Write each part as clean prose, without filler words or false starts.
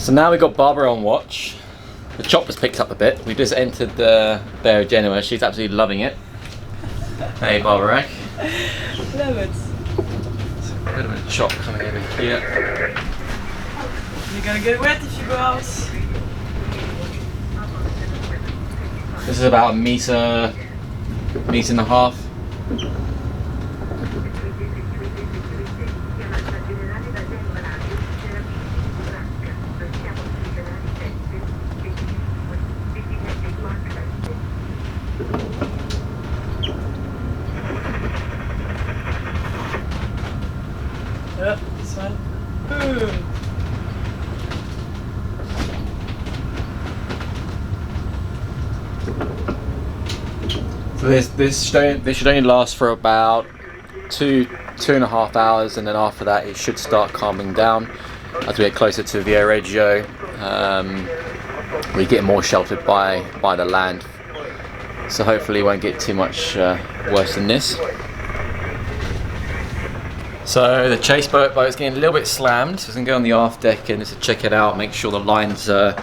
So now we've got Barbara on watch. The chopper's picked up a bit. We just entered the Viareggio. She's absolutely loving it. Hey Barbara. Love it. There's a bit of a chop coming over here. You're gonna get wet if you go out. This is about a metre and a half. Yep, this one. Boom. So this should only last for about two and a half hours, and then after that it should start calming down as we get closer to Viareggio. We get more sheltered by the land, so hopefully it won't get too much worse than this. So the chase boat's getting a little bit slammed, so it's going to go on the aft deck and just check it out, make sure the lines are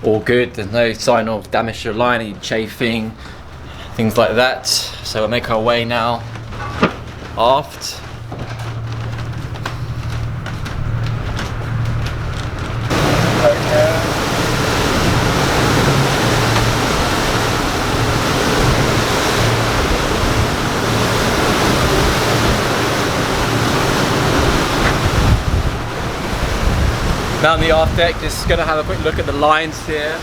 all good, there's no sign of damage to the line, any chafing, things like that. So we'll make our way now aft. Okay. Now on the aft deck, just going to have a quick look at the lines here.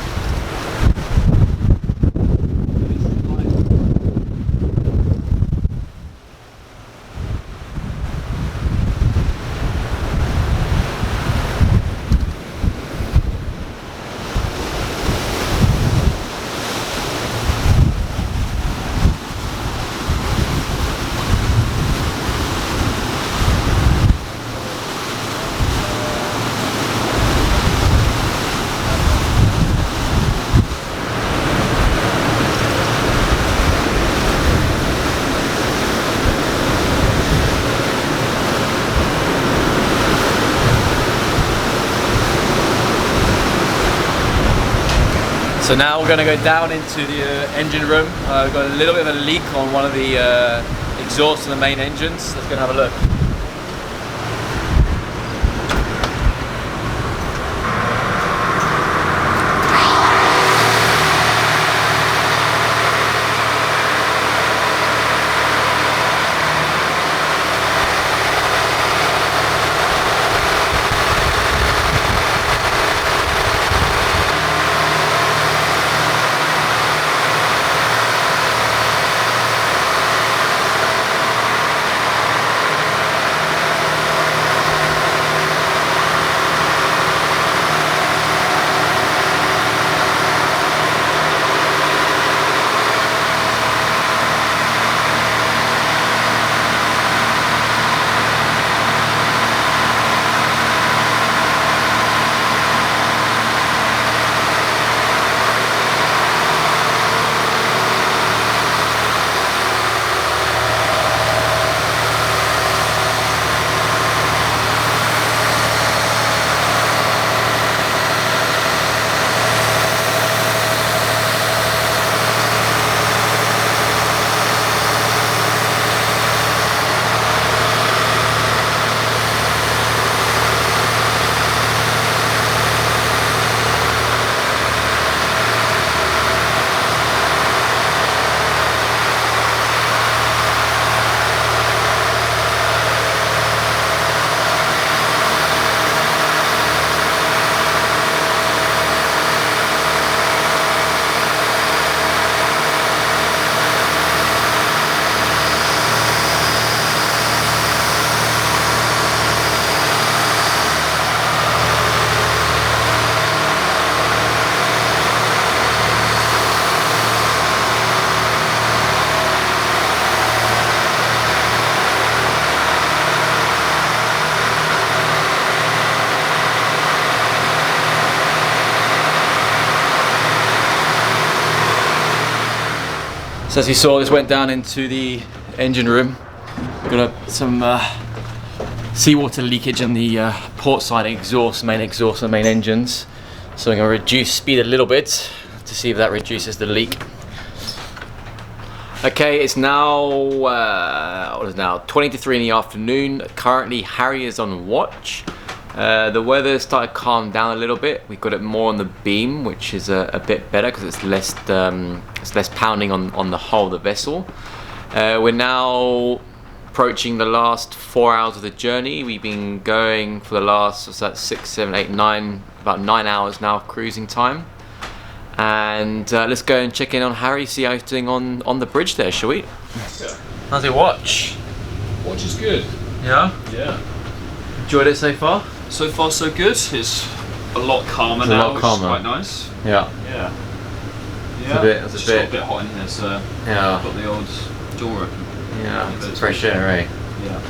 So now we're going to go down into the engine room. We've got a little bit of a leak on one of the exhausts of the main engines. Let's go and have a look. So as you saw, this went down into the engine room. Got some seawater leakage on the port side exhaust, main exhaust and main engines. So I'm going to reduce speed a little bit to see if that reduces the leak. Okay, it's now, what is it now? 20 to 3 in the afternoon. Currently, Harry is on watch. The weather started to calm down a little bit. We've got it more on the beam, which is a bit better because it's less pounding on the hull of the vessel. We're now approaching the last 4 hours of the journey. We've been going for the last, what's that, 6, 7, 8, 9, about 9 hours now of cruising time. And let's go and check in on Harry, see how he's doing on the bridge there, shall we? Yeah. How's your watch? Watch is good. Yeah? Yeah. Enjoyed it so far? So far so good. It's a lot calmer now, which is quite nice. Yeah. Yeah. It's Just got a bit hot in here, so yeah. I've got the old door open. Yeah, it's fresh air, eh? Yeah.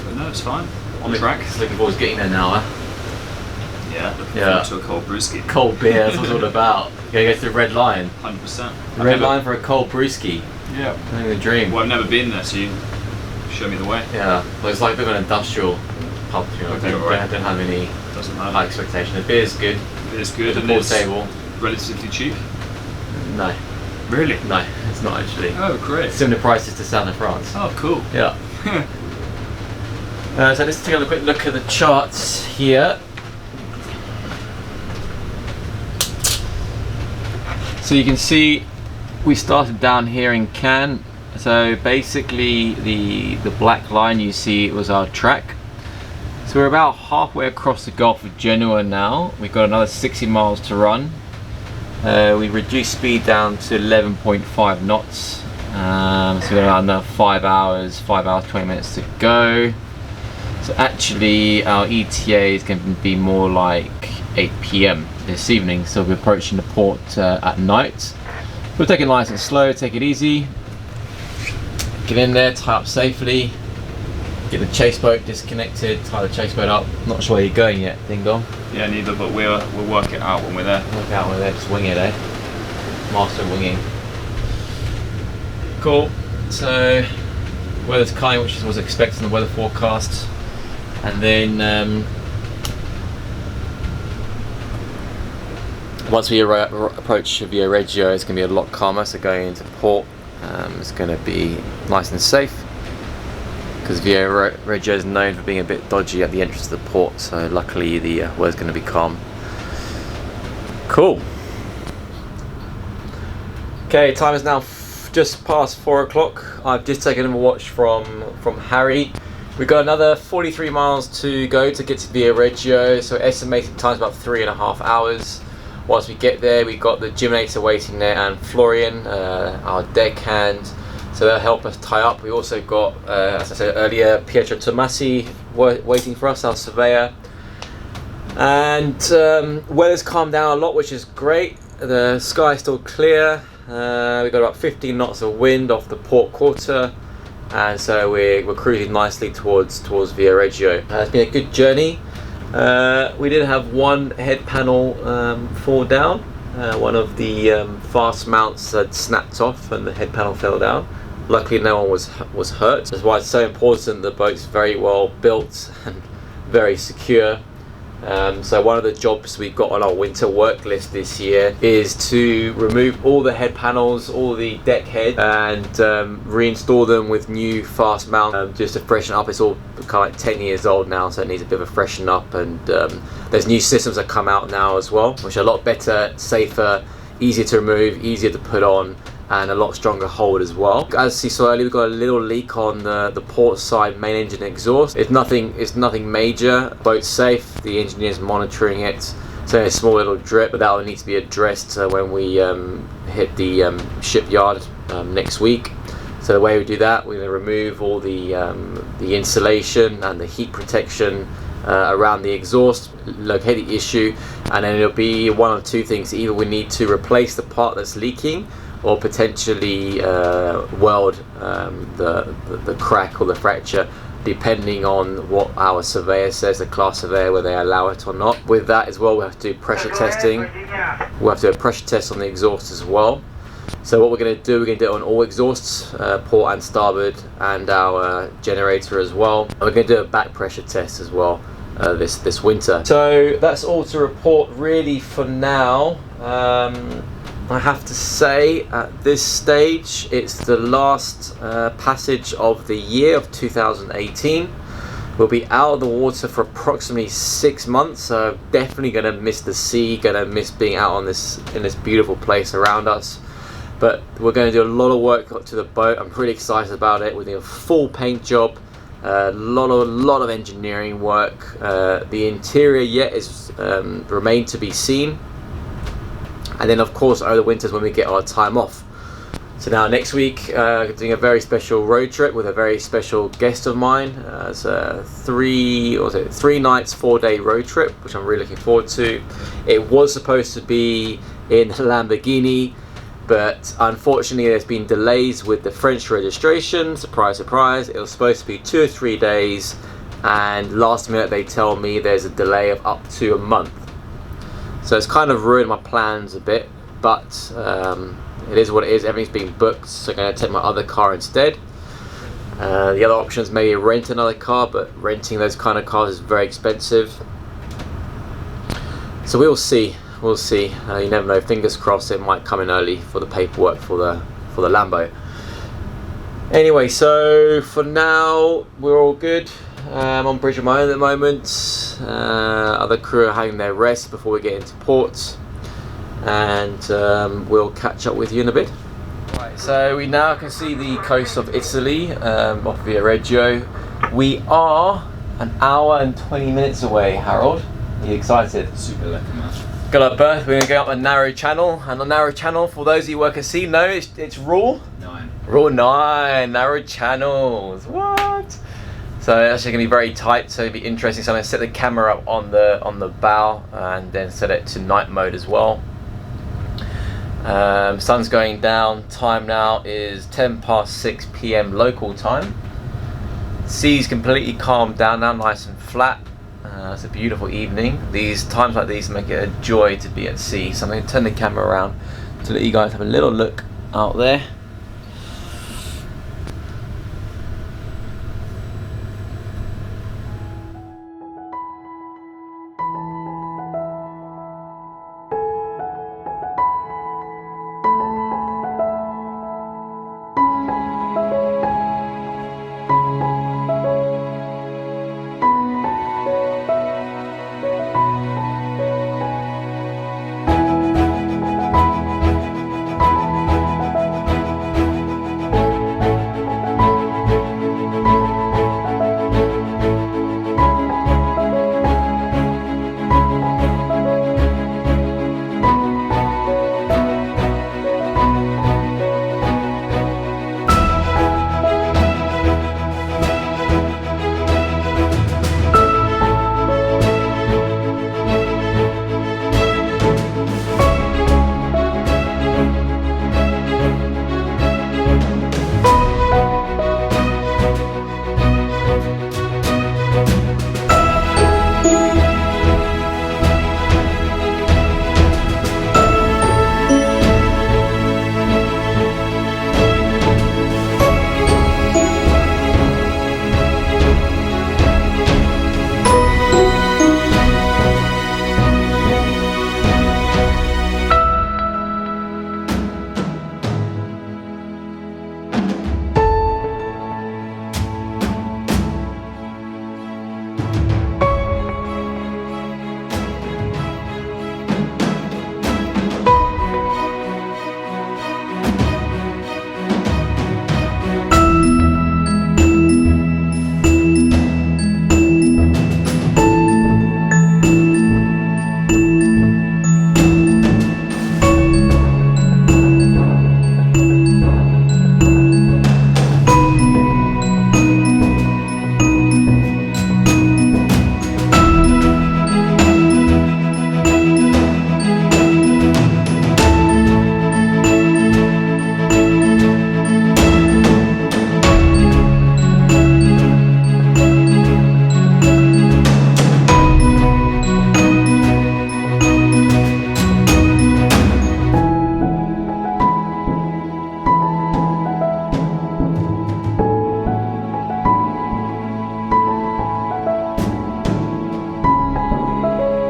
But no, it's fine. On track. Looking forward to getting there now, huh? Yeah, looking forward to a cold brewski. Cold beer, that's what it's all about. You gotta go to the Red Line. 100%. The Red Line for a cold brewski. Yeah. I think the dream. Well, I've never been there, so you show me the way. Yeah, well, it's like a bit of an industrial pub, you know. Okay, don't have any high expectation. The beer's good. It's good. The pool table. Relatively cheap. No. Really? No, it's not actually. Oh, great. Similar prices to South of France. Oh, cool. Yeah. So let's take a quick look at the charts here. So you can see we started down here in Cannes. So basically the black line you see was our track. So we're about halfway across the Gulf of Genoa now. We've got another 60 miles to run. We reduced speed down to 11.5 knots. So we've got another 5 hours 20 minutes to go. So actually our ETA is going to be more like 8 PM this evening, so we're approaching the port at night. We'll take it nice and slow, take it easy. Get in there, tie up safely. Get the chase boat disconnected, tie the chase boat up. Not sure where you're going yet, Ding Dong. Yeah, neither, but we'll work it out when we're there. Work out when we're there, just wing it, eh? Master winging. Cool. So, weather's kind, which was expected in the weather forecast. And then, once we approach Viareggio, it's going to be a lot calmer. So going into port, it's going to be nice and safe. Because Viareggio is known for being a bit dodgy at the entrance to the port, so luckily the weather's going to be calm. Cool. Okay, time is now just past 4 o'clock. I've just taken a watch from Harry. We've got another 43 miles to go to get to Viareggio, so estimated time is about 3.5 hours. Once we get there, we've got the Jiminator waiting there and Florian, our deckhand. So they'll help us tie up. We also got, as I said earlier, Pietro Tomasi waiting for us, our surveyor. And weather's calmed down a lot, which is great. The sky's still clear. We've got about 15 knots of wind off the port quarter. And so we're cruising nicely towards Viareggio. It's been a good journey. We did have one head panel fall down. One of the fast mounts had snapped off and the head panel fell down. Luckily no one was hurt. That's why it's so important the boat's very well built and very secure. So one of the jobs we've got on our winter work list this year is to remove all the head panels, all the deck heads, and reinstall them with new fast mount just to freshen up. It's all kind of like 10 years old now, so it needs a bit of a freshen up, and there's new systems that come out now as well, which are a lot better, safer, easier to remove, easier to put on, and a lot stronger hold as well. As you saw earlier, we've got a little leak on the port side main engine exhaust. It's nothing major. Boat's safe. The engineer's monitoring it. It's only a small little drip, but that will need to be addressed when we hit the shipyard next week. So the way we do that, we're going to remove all the insulation and the heat protection around the exhaust, locate the issue, and then it'll be one of two things. Either we need to replace the part that's leaking, or potentially weld the crack or the fracture, depending on what our surveyor says, the class surveyor, whether they allow it or not. With that as well, we have to do pressure testing. We'll have to do a pressure test on the exhaust as well. So what we're going to do it on all exhausts, port and starboard, and our generator as well. And we're going to do a back pressure test as well, this winter. So that's all to report really for now. I have to say at this stage it's the last passage of the year of 2018. We'll be out of the water for approximately 6 months, so definitely going to miss the sea, going to miss being out on in this beautiful place around us. But we're going to do a lot of work to the boat. I'm pretty excited about it. We're doing a full paint job, a lot of engineering work. The interior yet is remain to be seen. And then of course over the winters when we get our time off. So now next week, doing a very special road trip with a very special guest of mine. It's a 3 nights, 4-day road trip, which I'm really looking forward to. It was supposed to be in Lamborghini, but unfortunately there's been delays with the French registration. Surprise, surprise. It was supposed to be 2 or 3 days, and last minute they tell me there's a delay of up to a month. So it's kind of ruined my plans a bit, but it is what it is. Everything's being booked, so I'm going to take my other car instead. The other option is maybe rent another car, but renting those kind of cars is very expensive. So we'll see. We'll see. You never know. Fingers crossed, it might come in early for the paperwork for the Lambo. Anyway, so for now we're all good. I'm on bridge of my own at the moment. Other crew are having their rest before we get into port, and we'll catch up with you in a bit. Right, so we now can see the coast of Italy, off Viareggio. We are an hour and 20 minutes away. Harold, are you excited? Super lucky, man. Got our berth. We're going to go up a narrow channel, and the narrow channel, for those of you who work at sea, know it's rule 9. Rule 9, narrow channels. What? So it's actually going to be very tight, so it'll be interesting. So I'm going to set the camera up on the bow and then set it to night mode as well. Sun's going down. Time now is 6 p.m. local time. Sea's completely calmed down now, nice and flat. It's a beautiful evening. These times like these make it a joy to be at sea. So I'm going to turn the camera around to let you guys have a little look out there.